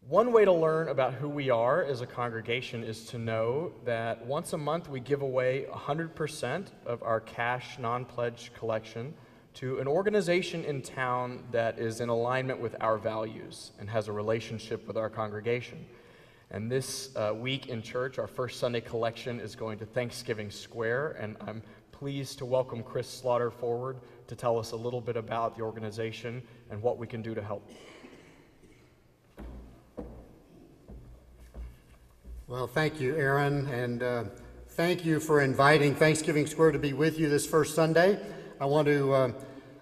One way to learn about who we are as a congregation is to know that once a month we give away 100% of our cash non-pledge collection to an organization in town that is in alignment with our values and has a relationship with our congregation. And this week in church, our first Sunday collection is going to Thanksgiving Square, and I'm pleased to welcome Chris Slaughter forward to tell us a little bit about the organization and what we can do to help. Well, thank you, Aaron, and thank you for inviting Thanksgiving Square to be with you this first Sunday. I want to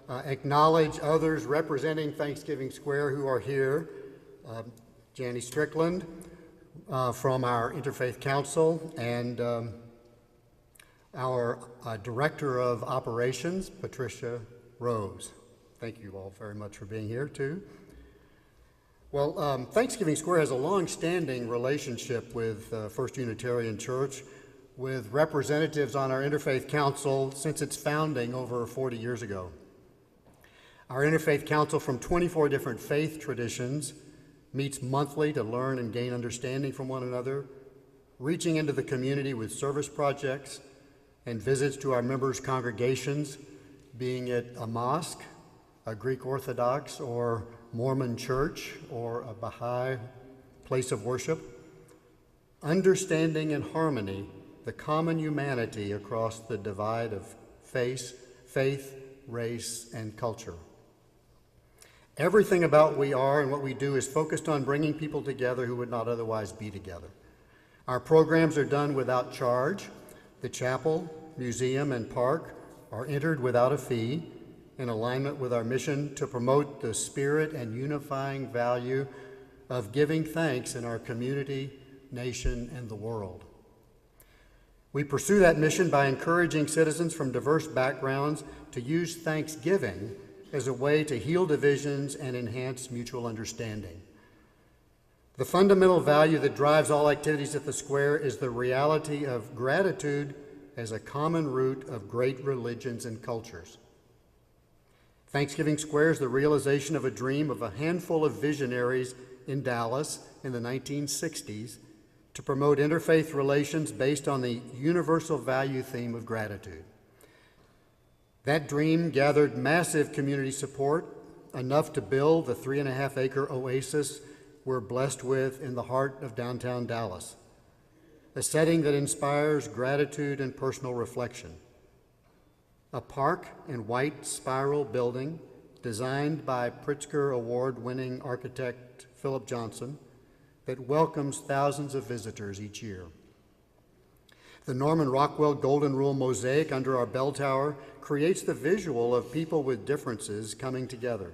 acknowledge others representing Thanksgiving Square who are here. Janie Strickland from our Interfaith Council, and our Director of Operations, Patricia Rose. Thank you all very much for being here, too. Well, Thanksgiving Square has a long-standing relationship with First Unitarian Church, with representatives on our Interfaith Council since its founding over 40 years ago. Our Interfaith Council from 24 different faith traditions meets monthly to learn and gain understanding from one another, reaching into the community with service projects and visits to our members' congregations, being it a mosque, a Greek Orthodox or Mormon church, or a Baha'i place of worship, understanding in harmony the common humanity across the divide of faith, race, and culture. Everything about we are and what we do is focused on bringing people together who would not otherwise be together. Our programs are done without charge. The chapel, museum, and park are entered without a fee, in alignment with our mission to promote the spirit and unifying value of giving thanks in our community, nation, and the world. We pursue that mission by encouraging citizens from diverse backgrounds to use Thanksgiving as a way to heal divisions and enhance mutual understanding. The fundamental value that drives all activities at the Square is the reality of gratitude as a common root of great religions and cultures. Thanksgiving Square is the realization of a dream of a handful of visionaries in Dallas in the 1960s to promote interfaith relations based on the universal value theme of gratitude. That dream gathered massive community support, enough to build the 3.5-acre oasis we're blessed with in the heart of downtown Dallas, a setting that inspires gratitude and personal reflection. A park and white spiral building designed by Pritzker Award-winning architect Philip Johnson that welcomes thousands of visitors each year. The Norman Rockwell Golden Rule mosaic under our bell tower creates the visual of people with differences coming together.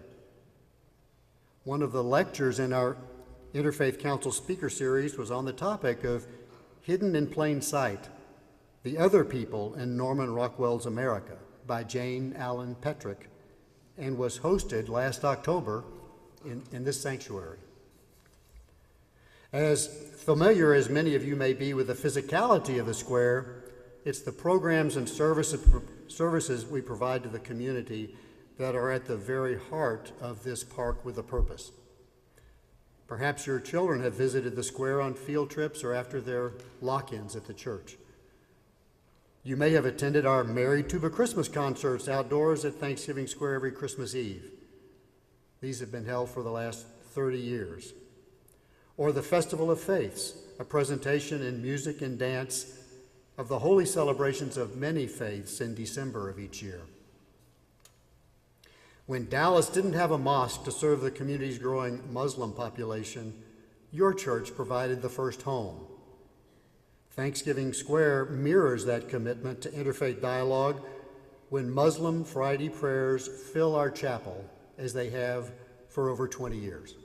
One of the lectures in our Interfaith Council speaker series was on the topic of Hidden in Plain Sight, the Other People in Norman Rockwell's America, by Jane Allen Petrick, and was hosted last October in this sanctuary. As familiar as many of you may be with the physicality of the Square, it's the programs and services we provide to the community that are at the very heart of this park with a purpose. Perhaps your children have visited the Square on field trips or after their lock-ins at the church. You may have attended our Married Tuba Christmas concerts outdoors at Thanksgiving Square every Christmas Eve. These have been held for the last 30 years. Or the Festival of Faiths, a presentation in music and dance of the holy celebrations of many faiths in December of each year. When Dallas didn't have a mosque to serve the community's growing Muslim population, your church provided the first home. Thanksgiving Square mirrors that commitment to interfaith dialogue when Muslim Friday prayers fill our chapel, as they have for over 20 years.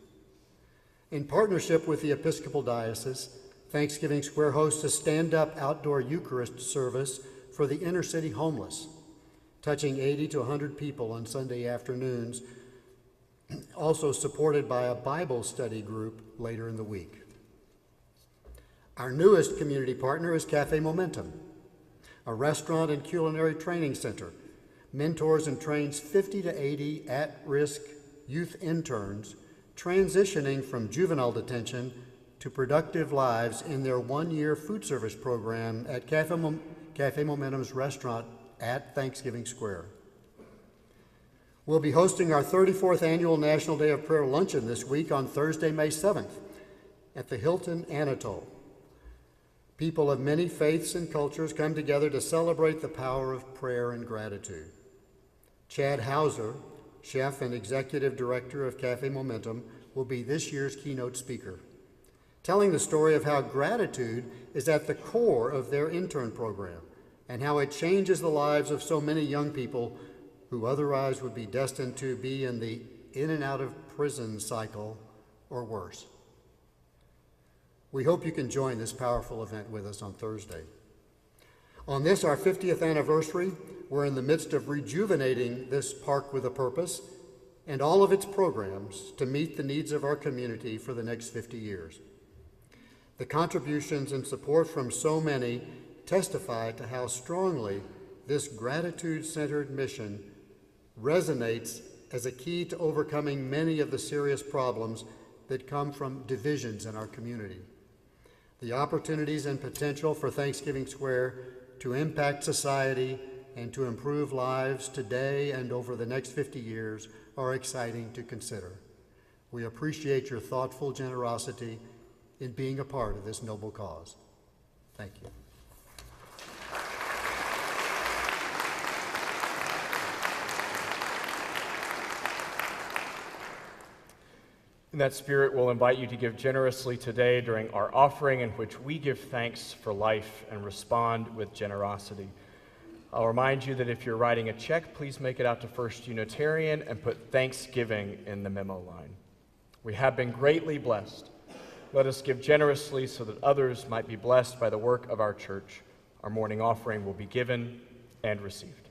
In partnership with the Episcopal Diocese, Thanksgiving Square hosts a stand-up outdoor Eucharist service for the inner-city homeless, touching 80 to 100 people on Sunday afternoons, also supported by a Bible study group later in the week. Our newest community partner is Cafe Momentum, a restaurant and culinary training center, mentors and trains 50 to 80 at-risk youth interns transitioning from juvenile detention to productive lives in their one-year food service program at Cafe Momentum's restaurant at Thanksgiving Square. We'll be hosting our 34th annual National Day of Prayer Luncheon this week on Thursday, May 7th at the Hilton Anatole. People of many faiths and cultures come together to celebrate the power of prayer and gratitude. Chad Hauser, chef and executive director of Cafe Momentum, will be this year's keynote speaker, telling the story of how gratitude is at the core of their intern program and how it changes the lives of so many young people who otherwise would be destined to be in the in and out of prison cycle or worse. We hope you can join this powerful event with us on Thursday. On this, our 50th anniversary, we're in the midst of rejuvenating this park with a purpose and all of its programs to meet the needs of our community for the next 50 years. The contributions and support from so many testify to how strongly this gratitude-centered mission resonates as a key to overcoming many of the serious problems that come from divisions in our community. The opportunities and potential for Thanksgiving Square to impact society and to improve lives today and over the next 50 years are exciting to consider. We appreciate your thoughtful generosity in being a part of this noble cause. Thank you. In that spirit, we'll invite you to give generously today during our offering, in which we give thanks for life and respond with generosity. I'll remind you that if you're writing a check, please make it out to First Unitarian and put Thanksgiving in the memo line. We have been greatly blessed. Let us give generously so that others might be blessed by the work of our church. Our morning offering will be given and received.